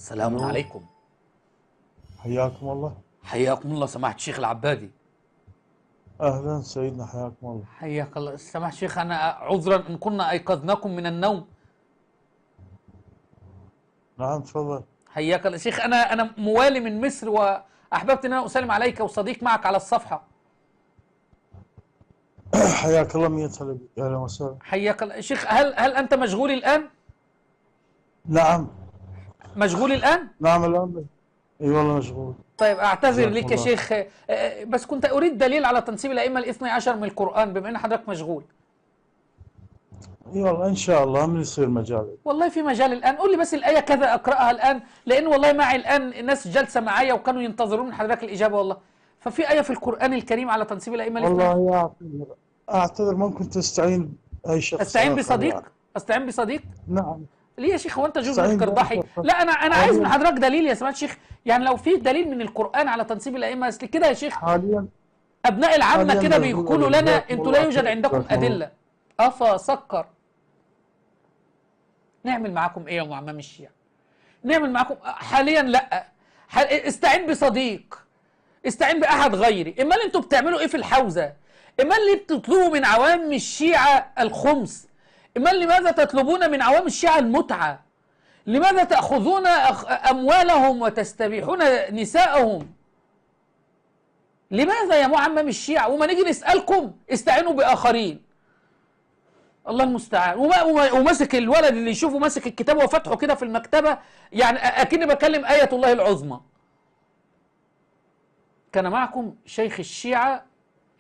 السلام الو، عليكم. حياكم الله. حياكم الله سماحة الشيخ العبادي. اهلا سيدنا، حياكم الله. حياك الله سماحة الشيخ، أنا عذرا إن كنا أيقظناكم من النوم. نعم تفضل. حياك الله شيخ، أنا موالي من مصر، وأحببت أن أنا أسلم عليك وصديق معك على الصفحة. حياك الله، مية هلا بك، اهلا وسهلا. حياك الله شيخ، هل أنت مشغول الآن؟ نعم. مشغول الآن؟ نعم الان. اي والله مشغول. طيب أعتذر جزاكم لك يا الله خير. شيخ، بس كنت أريد دليل على تنسيب الأئمة الاثني عشر من القرآن بما أن حضرتك مشغول. اي والله ان شاء الله من يصير مجال. والله في مجال الآن، قول لي بس الآية كذا أقرأها الآن، لأن والله معي الآن الناس جالسة معايا وكانوا ينتظرون من حضرتك الإجابة والله. ففي آية في القرآن الكريم على تنسيب الأئمة الاثني عشر. والله اعتذر ممكن تستعين اي شخص أستعين اخر يعني. بصديق؟ أستعين بصديق؟ نعم. ليه يا شيخ، هو أنت جوزك استعين قرضحي؟ بأخر لا أنا عايز من حاليا. حضرتك دليل يا سماحة الشيخ، يعني لو في دليل من القرآن على تنسيب الأئمة، أصل كده يا شيخ حاليا أبناء العامة كده مشغول بيقولوا والله، لنا جزاكم أنتوا لا الله يوجد خير، عندكم جزاكم الله. أدلة. أفسكر. نعمل معاكم إيه يا معمم الشيعة؟ نعمل معاكم حاليا؟ لا، استعين بصديق، استعين بأحد غيري. امال انتوا بتعملوا ايه في الحوزة؟ امال ليه بتطلبوا من عوام الشيعة الخمس؟ امال لماذا تطلبون من عوام الشيعة المتعة؟ لماذا تأخذون أموالهم وتستبيحون نساءهم؟ لماذا يا معمم الشيعة؟ وما نيجي نسألكم استعينوا بآخرين. الله المستعان. وماسك الولد اللي يشوفه ماسك الكتاب وفتحه كده في المكتبة، يعني أكني بكلم آية الله العظمى. كان معكم شيخ الشيعة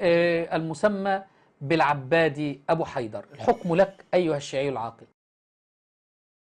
المسمى بالعبادي أبو حيدر. الحكم لك أيها الشيعي العاقل.